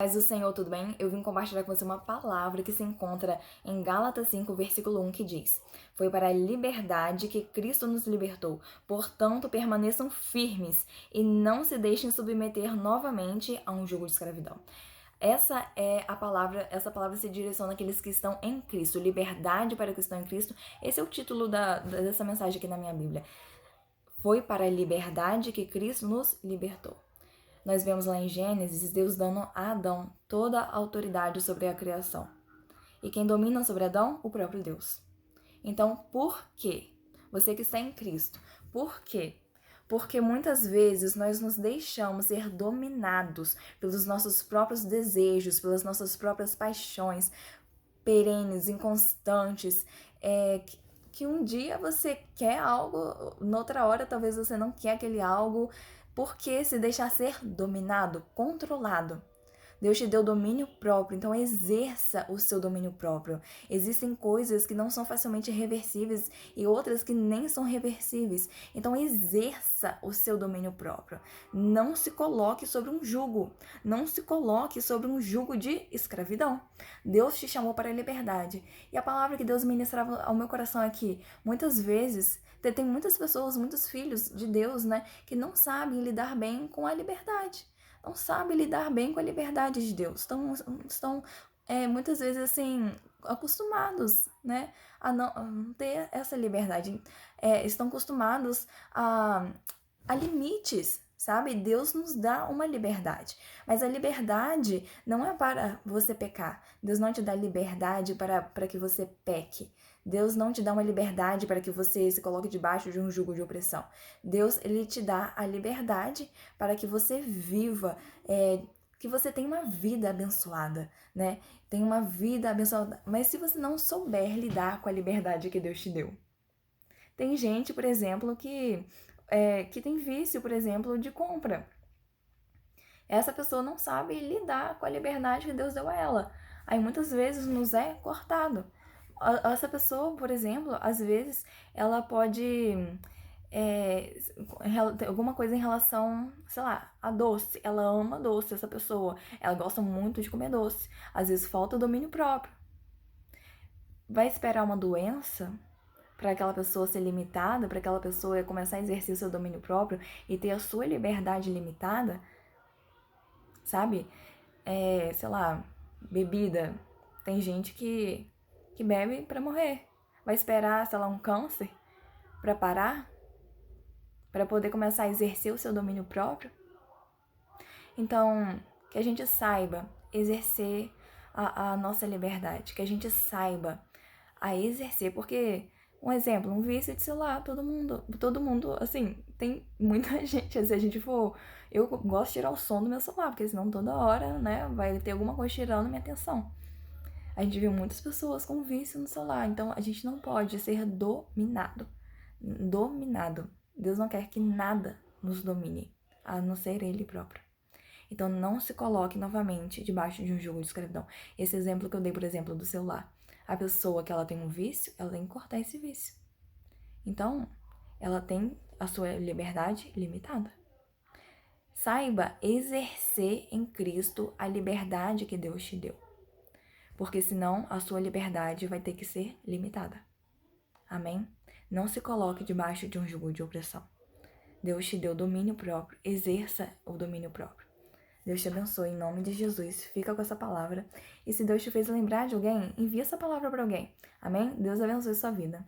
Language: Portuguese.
Paz do Senhor, tudo bem? Eu vim compartilhar com você uma palavra que se encontra em Gálatas 5, versículo 1, que diz: Foi para a liberdade que Cristo nos libertou, portanto permaneçam firmes e não se deixem submeter novamente a um jugo de escravidão. Essa palavra se direciona àqueles que estão em Cristo, liberdade para os que estão em Cristo. Esse é o título dessa mensagem aqui na minha Bíblia. Foi para a liberdade que Cristo nos libertou. Nós vemos lá em Gênesis Deus dando a Adão toda a autoridade sobre a criação. E quem domina sobre Adão? O próprio Deus. Então, por quê? Você que está em Cristo, por quê? Porque muitas vezes nós nos deixamos ser dominados pelos nossos próprios desejos, pelas nossas próprias paixões perenes, inconstantes, que um dia você quer algo, noutra hora talvez você não quer aquele algo, porque se deixar ser dominado, controlado. Deus te deu domínio próprio, então exerça o seu domínio próprio. Existem coisas que não são facilmente reversíveis e outras que nem são reversíveis. Então exerça o seu domínio próprio. Não se coloque sobre um jugo. Não se coloque sobre um jugo de escravidão. Deus te chamou para a liberdade. E a palavra que Deus ministrava ao meu coração é que muitas vezes tem muitas pessoas, muitos filhos de Deus, né, que não sabem lidar bem com a liberdade. Não sabem lidar bem com a liberdade de Deus. Estão muitas vezes assim, acostumados, né, a não ter essa liberdade. Estão acostumados a limites, sabe? Deus nos dá uma liberdade. Mas a liberdade não é para você pecar. Deus não te dá liberdade para que você peque. Deus não te dá uma liberdade para que você se coloque debaixo de um jugo de opressão. Deus, ele te dá a liberdade para que você viva, que você tenha uma vida abençoada, né? Tenha uma vida abençoada. Mas se você não souber lidar com a liberdade que Deus te deu. Tem gente, por exemplo, que tem vício, por exemplo, de compra. Essa pessoa não sabe lidar com a liberdade que Deus deu a ela. Aí muitas vezes nos é cortado. Essa pessoa, por exemplo, às vezes ela pode ter alguma coisa em relação, sei lá, a doce. Ela ama doce, essa pessoa. Ela gosta muito de comer doce. Às vezes falta domínio próprio. Vai esperar uma doença para aquela pessoa ser limitada, para aquela pessoa começar a exercer seu domínio próprio e ter a sua liberdade limitada, sabe? Sei lá, bebida. Tem gente que bebe para morrer. Vai esperar, sei lá, um câncer para parar? Para poder começar a exercer o seu domínio próprio? Então, que a gente saiba exercer a nossa liberdade, que a gente saiba a exercer, porque, um exemplo, um vício de celular, todo mundo, assim, tem muita gente, se a gente for, eu gosto de tirar o som do meu celular, porque senão toda hora, né, vai ter alguma coisa tirando minha atenção. A gente viu muitas pessoas com vício no celular, então a gente não pode ser dominado. Deus não quer que nada nos domine, a não ser Ele próprio. Então não se coloque novamente debaixo de um jugo de escravidão. Esse exemplo que eu dei, por exemplo, do celular. A pessoa que ela tem um vício, ela tem que cortar esse vício. Então, ela tem a sua liberdade limitada. Saiba exercer em Cristo a liberdade que Deus te deu. Porque senão a sua liberdade vai ter que ser limitada. Amém? Não se coloque debaixo de um jugo de opressão. Deus te deu domínio próprio, exerça o domínio próprio. Deus te abençoe em nome de Jesus. Fica com essa palavra. E se Deus te fez lembrar de alguém, envia essa palavra para alguém. Amém? Deus abençoe sua vida.